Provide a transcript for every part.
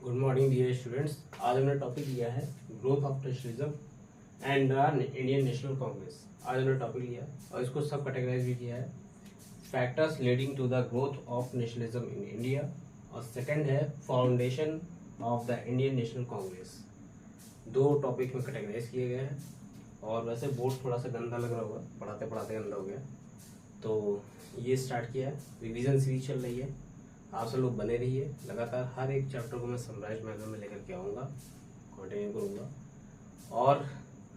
Good morning dear students. आज हमने topic लिया है growth of nationalism and Indian National Congress. आज हमने टॉपिक लिया है और इसको सब कैटेगराइज भी किया है। Factors leading to the growth of nationalism in India और सेकंड है foundation of the Indian National Congress. दो टॉपिक में कैटेगराइज किए गए हैं और वैसे बोर्ड थोड़ा सा गंदा लग रहा होगा, पढ़ाते पढ़ाते गंदा हो गया, तो ये स्टार्ट किया है। रिवीजन सीरीज चल रही है, आप सब लोग बने रहिए। लगातार हर एक चैप्टर को मैं समराइज मैनर में लेकर के आऊँगा, कंटिन्यू करूँगा और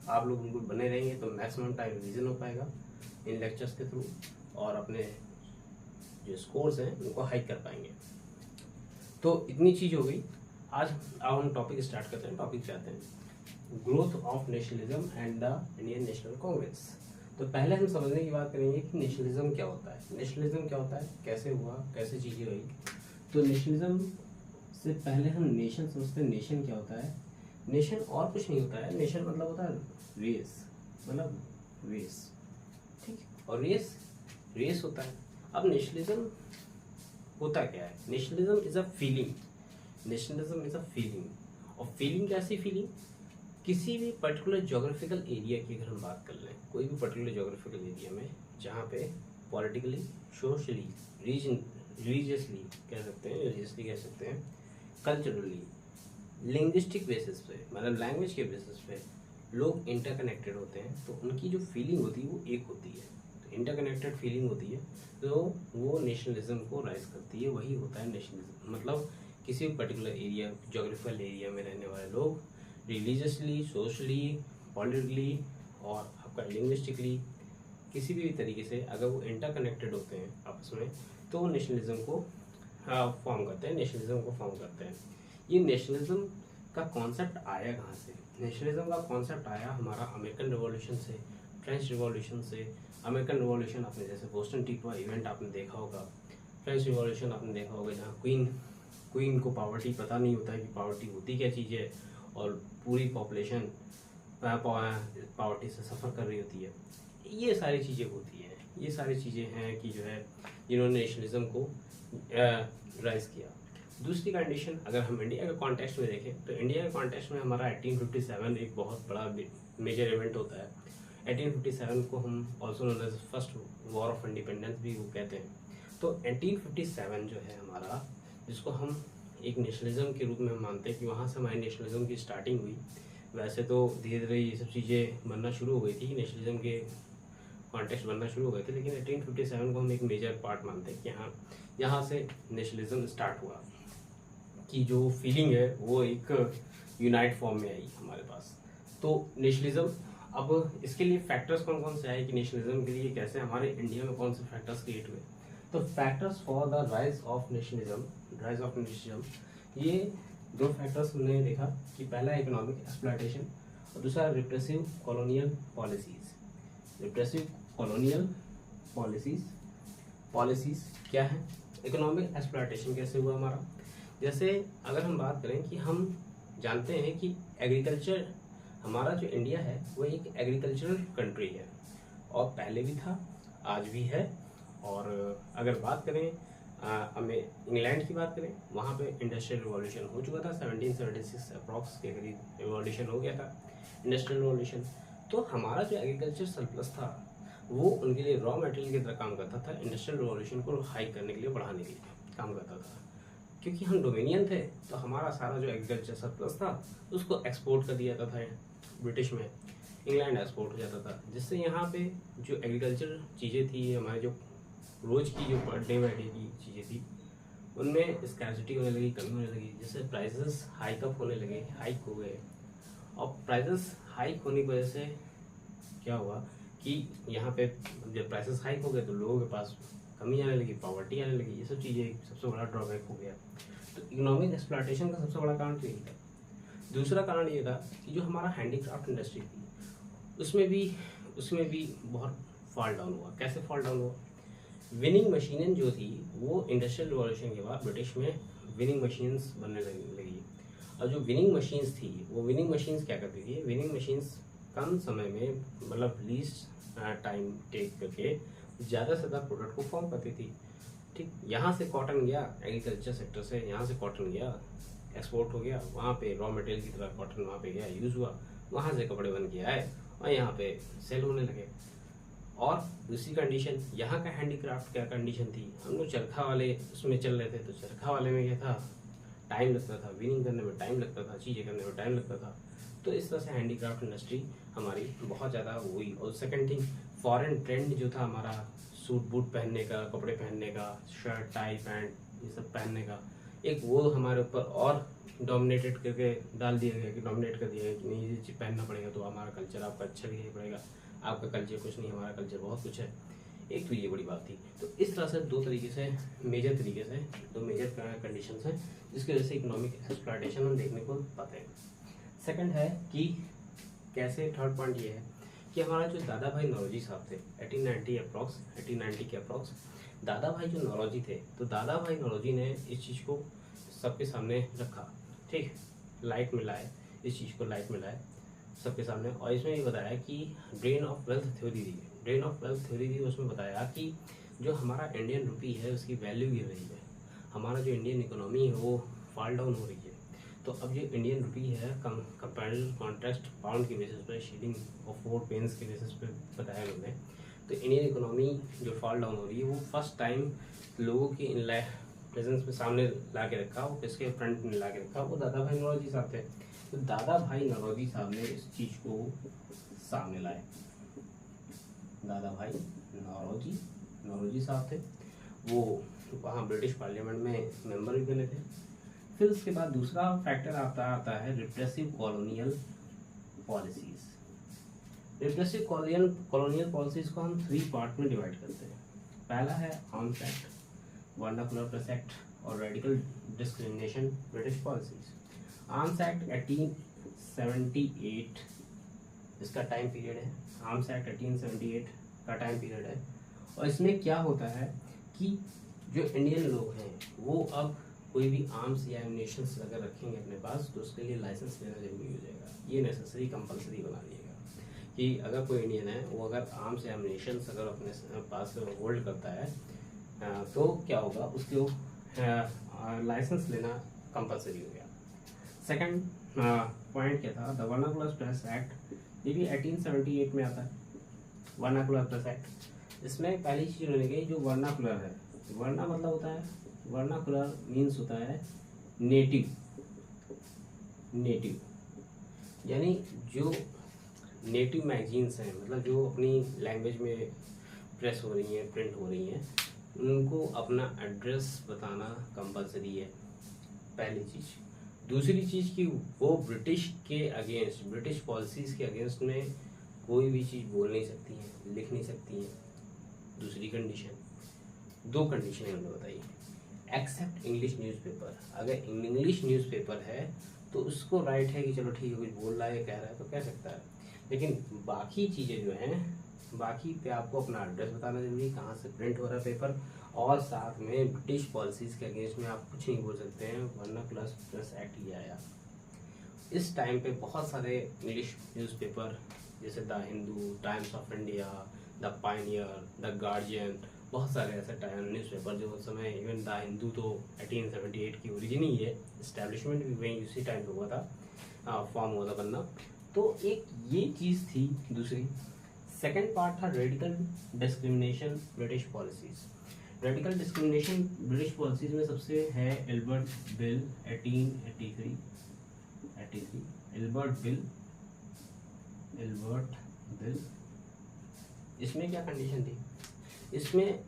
आप लोग बिल्कुल बने रहेंगे तो मैक्सिमम टाइम रिवीजन हो पाएगा इन लेक्चर्स के थ्रू और अपने जो स्कोर्स हैं उनको हाइक कर पाएंगे। तो इतनी चीज़ हो गई। आज अब हम टॉपिक स्टार्ट करते हैं। टॉपिक चाहते हैं growth of nationalism and the Indian National Congress. तो पहले हम समझने की बात करेंगे कि नेशनलिज्म क्या होता है। नेशनलिज्म क्या होता है, कैसे हुआ, कैसे चीज़ें हुई। तो नेशनलिज्म से पहले हम नेशन समझते हैं। नेशन क्या होता है? नेशन और कुछ नहीं होता है। नेशन मतलब होता है रेस, मतलब रेस, ठीक। और रेस होता है। अब नेशनलिज्म होता क्या है? Nationalism is a feeling. Nationalism is a feeling. और फीलिंग कैसी फीलिंग? किसी भी पर्टिकुलर जोग्राफिकल एरिया की अगर हम बात कर लें, कोई भी पर्टिकुलर जोग्राफिकल एरिया में जहाँ पे पॉलिटिकली, सोशली, रिलीजियसली कह सकते हैं, कल्चरली, लिंग्विस्टिक बेसिस पे, मतलब लैंग्वेज के बेसिस पे लोग इंटरकनेक्टेड होते हैं, तो उनकी जो फीलिंग होती है वो एक होती है। तो इंटरकनेक्टेड फीलिंग होती है तो वो नेशनलिज्म को राइज करती है। वही होता है नेशनलिज्म। मतलब किसी भी पर्टिकुलर एरिया, जोग्राफिकल एरिया में रहने वाले लोग रिलीजियसली, सोशली, पॉलिटिकली और आपका लिंग्विस्टिकली किसी भी तरीके से अगर वो इंटरकनेक्टेड होते हैं आपस में, तो नेशनलिज्म को फॉर्म करते हैं, नेशनलिज्म को फॉर्म करते हैं। ये नेशनलिज्म का कॉन्सेप्ट आया कहाँ से? नेशनलिज्म का कॉन्सेप्ट आया हमारा अमेरिकन रिवॉल्यूशन से, फ्रेंच रिवॉल्यूशन से। अमेरिकन रिवॉल्यूशन आपने जैसे बोस्टन टी का इवेंट आपने देखा होगा, फ्रेंच रिवॉल्यूशन आपने देखा होगा जहाँ क्वीन को पावर्टी पता नहीं होता है कि पावर्टी होती क्या चीज़ है और पूरी पॉपुलेशन पावर्टी से सफ़र कर रही होती है। ये सारी चीज़ें होती हैं, ये सारी चीज़ें हैं कि जो है जिन्होंने नेशनलिज्म को राइज किया। दूसरी कंडीशन, अगर हम इंडिया के कॉन्टेक्स्ट में देखें तो इंडिया के कॉन्टेक्स्ट में हमारा 1857 एक बहुत बड़ा मेजर इवेंट होता है। 1857 को हम also known as first war of independence भी वो कहते हैं। तो 1857 जो है हमारा, जिसको हम एक नेशनलिज्म के रूप में हम मानते हैं कि वहाँ से हमारी नेशनलिज्म की स्टार्टिंग हुई। वैसे तो धीरे धीरे ये सब चीज़ें बनना शुरू हो गई थी, नेशनलिज्म के कॉन्टेक्स्ट बनना शुरू हो गए थे, लेकिन 1857 को हम एक मेजर पार्ट मानते हैं कि यहाँ से नेशनलिज्म स्टार्ट हुआ, कि जो फीलिंग है वो एक यूनाइट फॉर्म में आई हमारे पास। तो नेशनलिज्म, अब इसके लिए फैक्टर्स कौन कौन से आए कि नेशनलिज्म के लिए कैसे हमारे इंडिया में कौन से फैक्टर्स क्रिएट हुए। तो factors for the rise of nationalism, ये दो फैक्टर्स हमने देखा कि पहला इकोनॉमिक एक्सप्लॉयटेशन और दूसरा repressive colonial policies. Repressive colonial policies क्या है? इकोनॉमिक एक्सप्लॉयटेशन कैसे हुआ हमारा? जैसे अगर हम बात करें कि हम जानते हैं कि एग्रीकल्चर, हमारा जो इंडिया है वो एक एग्रीकल्चरल कंट्री है और पहले भी था, आज भी है। और अगर बात करें हमें इंग्लैंड की बात करें, वहाँ पे इंडस्ट्रियल रिवॉल्यूशन हो चुका था। 1776 अप्रॉक्स के करीब रिवॉल्यूशन हो गया था, इंडस्ट्रियल रिवॉल्यूशन। तो हमारा जो एग्रीकल्चर सरप्लस था वो उनके लिए रॉ मटेरियल की तरह काम करता था। इंडस्ट्रियल रिवॉल्यूशन को हाई करने के लिए, बढ़ाने के लिए काम करता था। क्योंकि हम डोमिनियन थे तो हमारा सारा जो एग्रीकल्चर सरप्लस था उसको एक्सपोर्ट कर दिया जाता था ब्रिटिश में, इंग्लैंड एक्सपोर्ट हो जाता था, जिससे यहाँ पे जो एग्रीकल्चर चीज़ें थी, हमारे जो रोज़ की जो डे बाई डे की चीज़ें थी, उनमें स्कैर्सिटी होने लगी, कमी होने लगी, जिससे प्राइसेस हाइक हो गए। और प्राइसेस हाइक होने की वजह से क्या हुआ कि यहाँ पे जब प्राइसेस हाइक हो गए तो लोगों के पास कमी आने लगी, पॉवर्टी आने लगी। ये सब चीज़ें सबसे बड़ा ड्रॉबैक हो गया। तो इकोनॉमिक एक्सप्लॉयटेशन का सबसे बड़ा कारण तो यही था। दूसरा कारण ये था कि जो हमारा हैंडीक्राफ्ट इंडस्ट्री थी उसमें भी बहुत फॉल डाउन हुआ। कैसे फॉल डाउन हुआ? विनिंग मशीनें जो थी वो इंडस्ट्रियल रिवॉल्यूशन के बाद ब्रिटिश में विनिंग मशीन्स बनने लगी। और जो विनिंग मशीन्स थी वो विनिंग मशीन्स क्या करती थी? विनिंग मशीन्स कम समय में, मतलब लीस्ट टाइम टेक करके ज़्यादा से ज़्यादा प्रोडक्ट को फॉर्म करती थी। ठीक, यहाँ से कॉटन गया एग्रीकल्चर सेक्टर से, यहाँ से कॉटन गया एक्सपोर्ट हो गया, वहाँ पे रॉ मटेरियल की तरह कॉटन वहाँ पे गया, यूज़ हुआ, वहाँ से कपड़े बन के आए और यहाँ पे सेल होने लगे। और दूसरी कंडीशन, यहाँ का हैंडीक्राफ्ट क्या कंडीशन थी, हम लोग चरखा वाले उसमें चल रहे थे, तो चरखा वाले में क्या था, टाइम लगता था, विनिंग करने में टाइम लगता था, चीज़ें करने में टाइम लगता था। तो इस तरह से हैंडीक्राफ्ट इंडस्ट्री हमारी बहुत ज़्यादा हुई। और सेकंड थिंग, फॉरेन ट्रेंड जो था हमारा, सूट बूट पहनने का, कपड़े पहनने का, शर्ट टाई पैंट ये सब पहनने का, एक वो हमारे ऊपर और डोमिनेटेड करके डाल दिया गया, कि डोमिनेट कर दिया गया कि नहीं ये चीज़ पहनना पड़ेगा, तो हमारा कल्चर आपका अच्छा दिखाई पड़ेगा, आपका कल्चर कुछ नहीं, हमारा कल्चर बहुत कुछ है। एक तो ये बड़ी बात थी। तो इस तरह से दो तरीके से, मेजर तरीके से दो मेजर कंडीशंस हैं जिसकी वजह से इकोनॉमिक एक्सप्लॉयटेशन हम देखने को पाते हैं। सेकंड है कि कैसे, थर्ड पॉइंट ये है कि हमारा जो दादा भाई नौरोजी साहब थे 1890 के अप्रॉक्स दादा भाई जो नौरोजी थे, तो दादा भाई नौरोजी ने इस चीज़ को सबके सामने रखा, ठीक, लाइट में लाए, इस चीज़ को लाइट में लाए सबके सामने। और इसमें ये बताया कि ड्रेन ऑफ वेल्थ थ्योरी दी, ड्रेन ऑफ वेल्थ थ्योरी दी, उसमें बताया कि जो हमारा इंडियन रुपी है उसकी वैल्यू गिर रही है, हमारा जो इंडियन इकोनॉमी है वो फॉल डाउन हो रही है। तो अब जो इंडियन रुपी है कंपेरेटिव कॉन्ट्रास्ट पाउंड के बेसिस पे, शीलिंग और 4 पेंस के बेसिस पे बताया उन्होंने, तो इंडियन इकोनॉमी जो फॉल डाउन हो रही है वो फर्स्ट टाइम लोगों के इन प्रेजेंस में सामने ला के रखा, वो किसके फ्रंट में ला के रखा, वो दादा भाई नौरोजी साहब थे। तो दादा भाई नौरोजी साहब ने इस चीज़ को सामने लाए, दादा भाई नौरोजी साहब थे, वो वहाँ ब्रिटिश पार्लियामेंट में मेंबर भी बने थे। फिर उसके बाद दूसरा फैक्टर आता है repressive colonial policies. Repressive colonial policies को हम 3 पार्ट में डिवाइड करते हैं। पहला है Arms Act, Vernacular Press Act और radical discrimination British policies. Arms Act 1878 इसका टाइम पीरियड है, आर्म्स एक्ट 1878 का टाइम पीरियड है। और इसमें क्या होता है कि जो इंडियन लोग हैं वो अब कोई भी आर्म्स या एमिनेशंस अगर रखेंगे अपने पास तो उसके लिए लाइसेंस लेना जरूरी हो जाएगा, ये नेसेसरी कंपलसरी बना दिएगा कि अगर कोई इंडियन है वो अगर आर्म्स या एमिनेशंस अगर अपने पास होल्ड करता है तो क्या होगा, उसको लाइसेंस लेना कंपलसरी हो गया। सेकंड पॉइंट क्या था, द वर्नाकुलर प्रेस एक्ट, ये भी 1878 में आता है, वर्नाकुलर प्रेस एक्ट। इसमें पहली चीज़ उन्होंने कही जो वर्नाकुलर है, वर्ना मतलब होता है, वर्नाकुलर मीन्स होता है नेटिव, यानी जो नेटिव मैगजीन्स हैं, मतलब जो अपनी लैंग्वेज में प्रेस हो रही हैं, प्रिंट हो रही हैं, उनको अपना एड्रेस बताना कंपलसरी है, पहली चीज़। दूसरी चीज़ कि वो ब्रिटिश के अगेंस्ट, ब्रिटिश पॉलिसीज़ के अगेंस्ट में कोई भी चीज़ बोल नहीं सकती हैं, लिख नहीं सकती हैं। दूसरी कंडीशन, 2 कंडीशन उन्होंने बताई, एक्सेप्ट इंग्लिश न्यूज़पेपर, अगर इंग्लिश न्यूज़पेपर है तो उसको राइट है कि चलो ठीक है कुछ बोल रहा है, कह रहा है तो कह सकता है, लेकिन बाकी चीज़ें जो हैं, बाकी पे आपको अपना एड्रेस बताना जरूरी, कहाँ से प्रिंट हो रहा है पेपर, और साथ में ब्रिटिश पॉलिसीज़ के अगेंस्ट में आप कुछ नहीं बोल सकते हैं, वर्नाकुलर प्रेस एक्ट ये आया। इस टाइम पे बहुत सारे इंग्लिश न्यूज़पेपर जैसे the Hindu, times of India, the Pioneer, the guardian, बहुत सारे ऐसे न्यूज़पेपर जो उस समय, इवन द हिंदू तो 1878 की ओरिजिन ही है, इस्टेब्लिशमेंट भी वहीं उसी टाइम पे हुआ था, फॉर्म हुआ था बनना। तो एक ये चीज़ थी। दूसरी सेकेंड पार्ट था radical discrimination British policies. Radical discrimination British policies में सबसे है एल्बर्ट बिल 1883, एल्बर्ट बिल। इसमें क्या कंडीशन थी, इसमें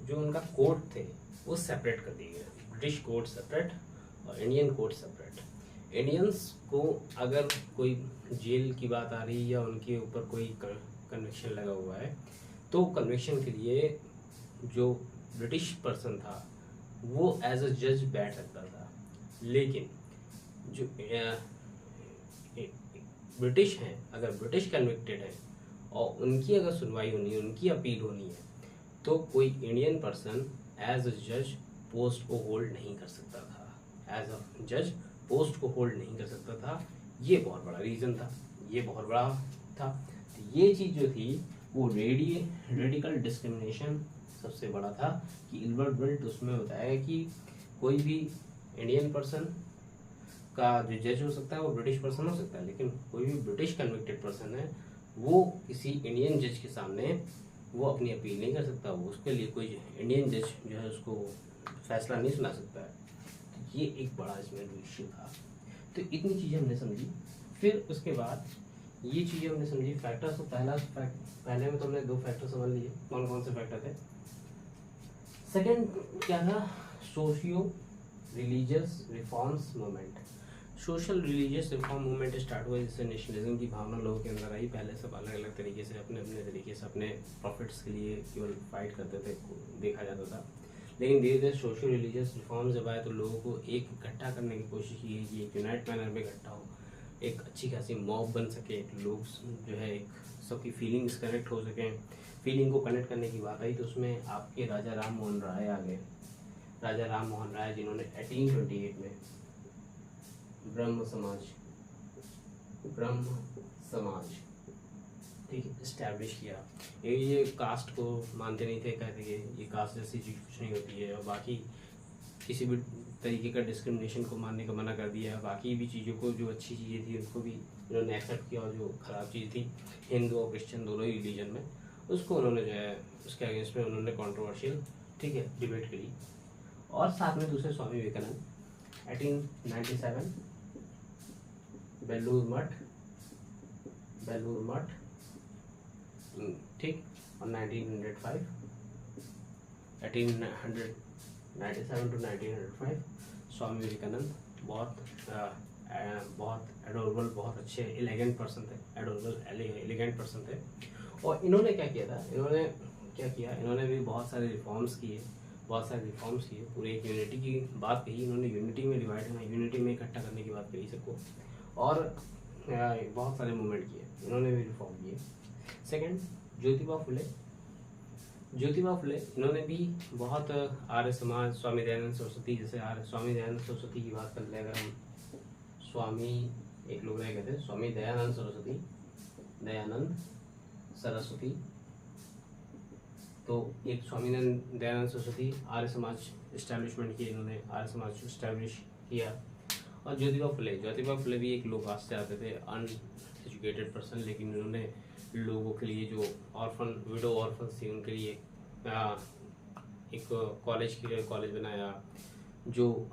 जो उनका कोड थे वो सेपरेट कर दिए गए, ब्रिटिश कोड सेपरेट और इंडियन कोड सेपरेट। इंडियंस को अगर कोई जेल की बात आ रही है या उनके ऊपर कोई कन्विक्शन लगा हुआ है तो कन्विक्शन के लिए जो ब्रिटिश पर्सन था वो एज अ जज बैठ सकता था, लेकिन जो ब्रिटिश हैं, अगर ब्रिटिश कन्विक्टेड है और उनकी अगर सुनवाई होनी है, उनकी अपील होनी है, तो कोई इंडियन पर्सन एज अ जज पोस्ट को होल्ड नहीं कर सकता था, एज अ जज पोस्ट को होल्ड नहीं कर सकता था। ये बहुत बड़ा रीज़न था, ये बहुत बड़ा था। तो ये चीज़ जो थी वो रेडिकल डिस्क्रिमिनेशन सबसे बड़ा था कि एल्बर्ट बिल उसमें बताया कि कोई भी इंडियन पर्सन का जो जज हो सकता है वो ब्रिटिश पर्सन हो सकता है, लेकिन कोई भी ब्रिटिश कन्विक्टेड पर्सन है वो किसी इंडियन जज के सामने वो अपनी अपील नहीं कर सकता, वो उसके लिए कोई इंडियन जज जो है उसको फैसला नहीं सुना सकता है। तो ये एक बड़ा इसमें इश्यू था। तो इतनी चीज़ें हमने समझी। फिर उसके बाद ये चीज़ें हमने समझी फैक्टर्स। तो पहले में तो हमने 2 फैक्टर समझ लिए, कौन कौन से फैक्टर थे। सेकेंड क्या था, socio religious reforms movement. Social religious reform movement start हुआ जिससे नेशनलिज्म की भावना लोगों के अंदर आई। पहले सब अलग अलग तरीके से अपने अपने तरीके से अपने प्रॉफिट्स के लिए केवल फाइट करते थे, देखा जाता था। लेकिन धीरे धीरे सोशल रिलीजियस रिफॉर्म जब आए तो लोगों को एक इकट्ठा करने की कोशिश की गई कि एक यूनाइट मैनर में इकट्ठा हो, एक अच्छी खासी मॉब बन सके, लोग जो है एक सबकी फीलिंग्स कनेक्ट हो सकें। फीलिंग को कनेक्ट करने की बात आई तो उसमें आपके राजा राम मोहन राय आ गए। राजा राम मोहन राय जिन्होंने 1828 में ब्रह्म समाज ठीक है इस्टेब्लिश किया। ये कास्ट को मानते नहीं थे, कहते कि ये कास्ट जैसी चीज़ कुछ नहीं होती है, और बाकी किसी भी तरीके का डिस्क्रिमिनेशन को मानने का मना कर दिया। बाकी भी चीज़ों को, जो अच्छी चीज़ें थी उनको भी उन्होंने एक्सेप्ट किया, और जो ख़राब चीज़ थी हिंदू और क्रिश्चियन दोनों ही रिलीजन में, उसको उन्होंने जो है उसके अगेंस्ट में उन्होंने कंट्रोवर्शियल ठीक है डिबेट करी। और साथ में दूसरे स्वामी विवेकानंद 1897 बेलूर मठ ठीक, और 1897 to 1905 स्वामी विवेकानंद बहुत एडोरेबल, बहुत अच्छे एलिगेंट पर्सन थे, एलिगेंट पर्सन थे। और इन्होंने क्या किया था, इन्होंने भी बहुत सारे रिफॉर्म्स किए, पूरे एक यूनिटी की बात कही इन्होंने, यूनिटी में डिवाइड होना, यूनिटी में इकट्ठा करने की बात कही सबको, और बहुत सारे मूवमेंट किए, इन्होंने भी रिफॉर्म किए। सेकंड ज्योतिबा फुले इन्होंने भी बहुत आर्य समाज, स्वामी दयानंद सरस्वती, जैसे स्वामी दयानंद सरस्वती की बात कर ले अगर हम, एक लोग रह गए थे स्वामी दयानंद सरस्वती, तो एक स्वामी दयानंद सरस्वती आर्य समाज इस्टेब्लिशमेंट किया, इन्होंने आर्य समाज इस्टेब्लिश किया। और ज्योतिबा फुले भी एक लो कास्ट से आते थे, अनएजुकेटेड पर्सन, लेकिन उन्होंने लोगों के लिए जो विडो ऑर्फन थी उनके लिए एक कॉलेज बनाया। जो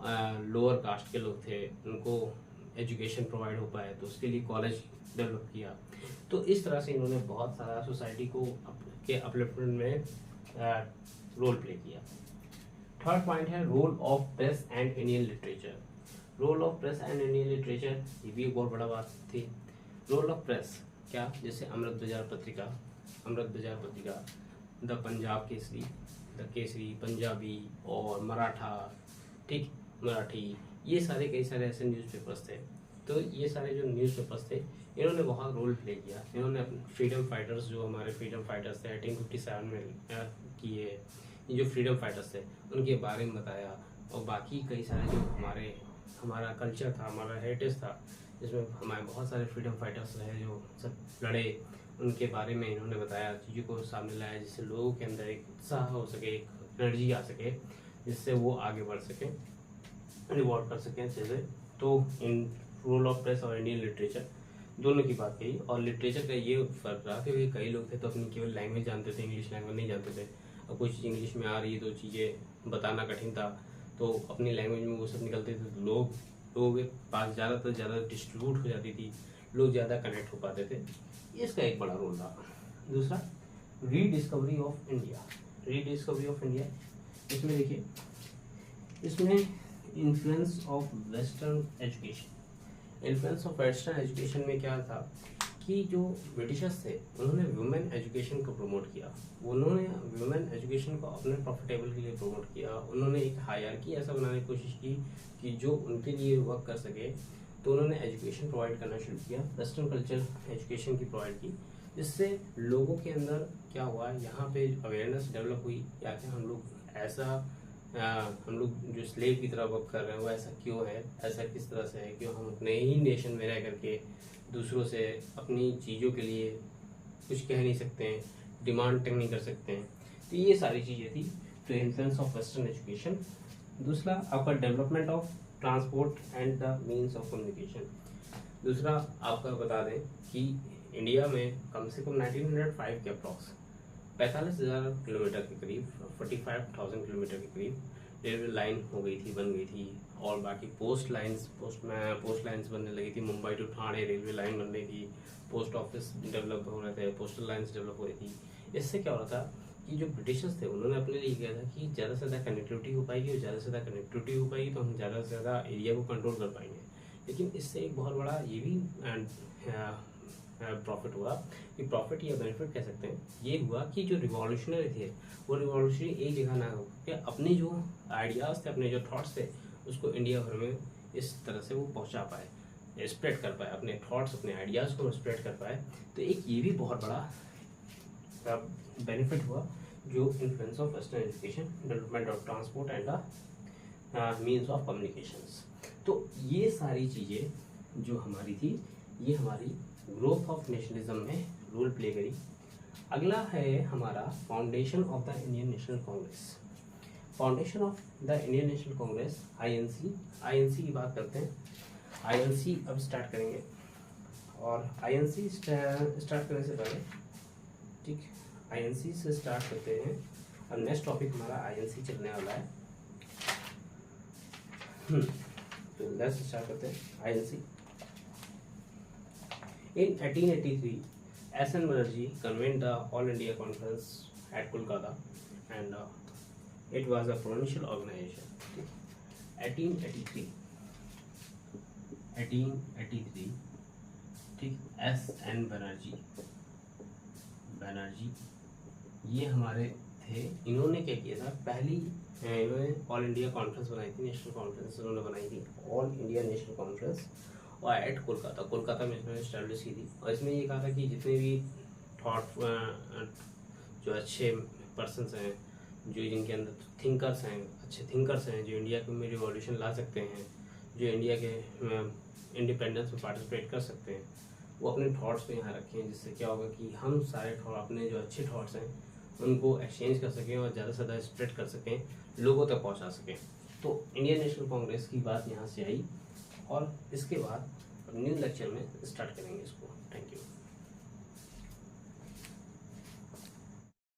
लोअर कास्ट के लोग थे उनको एजुकेशन प्रोवाइड हो पाए तो उसके लिए कॉलेज डेवलप किया। तो इस तरह से इन्होंने बहुत सारा सोसाइटी को के अपलिफ्टमेंट में रोल प्ले किया। थर्ड पॉइंट है role of press and Indian literature. ये भी एक बहुत बड़ा बात थी। रोल ऑफ प्रेस क्या, जैसे अमृत बाजार पत्रिका, द पंजाब केसरी, पंजाबी और मराठी, ये सारे कई सारे ऐसे न्यूज़पेपर्स थे। तो ये सारे जो न्यूज़पेपर्स थे इन्होंने बहुत रोल प्ले किया। इन्होंने अपने फ्रीडम फाइटर्स, जो हमारे फ्रीडम फाइटर्स थे 1857 में किए, ये जो फ्रीडम फाइटर्स थे उनके बारे में बताया। और बाकी कई सारे जो हमारा कल्चर था, हमारा हेरिटेज था, जिसमें हमारे बहुत सारे फ्रीडम फाइटर्स रहे जो सब लड़े, उनके बारे में इन्होंने बताया, चीज़ों को सामने लाया, जिससे लोगों के अंदर एक उत्साह हो सके, एक एनर्जी आ सके, जिससे वो आगे बढ़ सके, रिवॉर्ड कर सकें अच्छे से। तो इन रोल ऑफ प्रेस और इंडियन लिटरेचर दोनों की बात कही। और लिटरेचर का ये फर्क रहा कि कई लोग थे तो अपनी केवल लैंग्वेज जानते थे, इंग्लिश लैंग्वेज नहीं जानते थे। और कोई चीज़ इंग्लिश में आ रही है तो चीज़ें बताना कठिन था, तो अपनी लैंग्वेज में वो सब निकलते थे, तो लोगों के पास ज़्यादा डिस्ट्रीब्यूट हो जाती थी, लोग ज़्यादा कनेक्ट हो पाते थे। इसका एक बड़ा रोल रहा। दूसरा रीडिस्कवरी ऑफ इंडिया। इसमें देखिए, इसमें इन्फ्लुएंस ऑफ वेस्टर्न एजुकेशन में क्या था कि जो ब्रिटिशर्स थे उन्होंने वुमेन एजुकेशन को प्रमोट किया। उन्होंने वुमेन एजुकेशन को अपने प्रॉफिटेबल के लिए प्रमोट किया। उन्होंने एक हायरार्की ऐसा बनाने की कोशिश की कि जो उनके लिए वर्क कर सके, तो उन्होंने एजुकेशन प्रोवाइड करना शुरू किया, वेस्टर्न कल्चर एजुकेशन की प्रोवाइड की, जिससे लोगों के अंदर क्या हुआ, यहाँ पे अवेयरनेस डेवलप हुई या कि हम लोग जो स्लेव की तरह वर्क कर रहे हैं वो ऐसा क्यों है, ऐसा किस तरह से है, क्यों हम अपने ही नेशन में रह करके दूसरों से अपनी चीज़ों के लिए कुछ कह नहीं सकते हैं, डिमांड तक नहीं कर सकते हैं। तो ये सारी चीज़ें थी। तो इन्फ्लुएंस ऑफ वेस्टर्न एजुकेशन। दूसरा आपका development of transport and the means of communication. दूसरा आपका बता दें कि इंडिया में कम से कम 1905 के अप्रॉक्स 45,000 किलोमीटर के करीब 45,000 किलोमीटर के करीब रेलवे लाइन हो गई थी, बन गई थी। और बाकी पोस्ट लाइंस बनने लगी थी। Mumbai to Thane railway line बन रही थी, पोस्ट ऑफिस डेवलप हो रहे थे, पोस्टल लाइंस डेवलप हो रही थी। इससे क्या हो रहा था कि जो ब्रिटिशर्स थे उन्होंने अपने लिए किया था कि ज़्यादा से ज़्यादा कनेक्टिविटी हो पाएगी, और ज़्यादा से ज़्यादा कनेक्टिविटी हो पाएगी तो हम ज़्यादा से ज़्यादा एरिया को कंट्रोल कर पाएंगे। लेकिन इससे एक बहुत बड़ा ये भी प्रॉफिट हुआ, कि प्रॉफिट या बेनिफिट कह सकते हैं, ये हुआ कि जो रिवॉल्यूशनरी थे वो रिवॉल्यूशनरी एक जगह ना होकर अपने जो आइडियाज़ थे, अपने जो थॉट्स थे, उसको इंडिया भर में इस तरह से वो पहुंचा पाए, स्प्रेड कर पाए, अपने थॉट्स अपने आइडियाज़ को स्प्रेड कर पाए। तो एक ये भी बहुत बड़ा बेनिफिट हुआ, जो influence of western education, development of transport and the means of communications. तो ये सारी चीज़ें जो हमारी थी, ये हमारी ग्रोथ ऑफ नेशनलिज्म में रोल प्ले करी। अगला है हमारा foundation of the Indian National Congress. Foundation of the Indian National Congress, INC की बात करते हैं। आईएनसी अब स्टार्ट करेंगे, और आईएनसी स्टार्ट करने से पहले, ठीक, आईएनसी से स्टार्ट करते हैं। अब नेक्स्ट टॉपिक हमारा आईएनसी चलने वाला है। तो लेट्स स्टार्ट करते हैं INC. In 1883, S.N. Banerjee convened the All India Conference at Kolkata, and it was a provincial organization. 1883, ठीक। S.N. बैनर्जी ये हमारे थे। इन्होंने क्या किया था, पहली इन्होंने ऑल इंडिया कॉन्फ्रेंस बनाई थी, नेशनल कॉन्फ्रेंस इन्होंने बनाई थी, ऑल इंडिया नेशनल कॉन्फ्रेंस, और एट कोलकाता में इसमें इस्टेब्लिश की थी। और इसमें ये कहा था कि जितने भी थॉट जो अच्छे पर्सन्स हैं, जो जिनके अंदर थिंकर्स हैं, अच्छे थिंकर्स हैं, जो इंडिया में रिवॉल्यूशन ला सकते हैं, जो इंडिया के इंडिपेंडेंस में पार्टिसिपेट कर सकते हैं, वो अपने थॉट्स को यहाँ रखें। जिससे क्या होगा कि हम सारे अपने जो अच्छे थॉट्स हैं उनको एक्सचेंज कर सकें और ज़्यादा से ज़्यादा स्प्रेड कर सकें, लोगों तक पहुँचा सकें। तो इंडियन नेशनल कांग्रेस की बात यहाँ से आई, और इसके बाद न्यू लेक्चर में स्टार्ट करेंगे इसको। Thank you.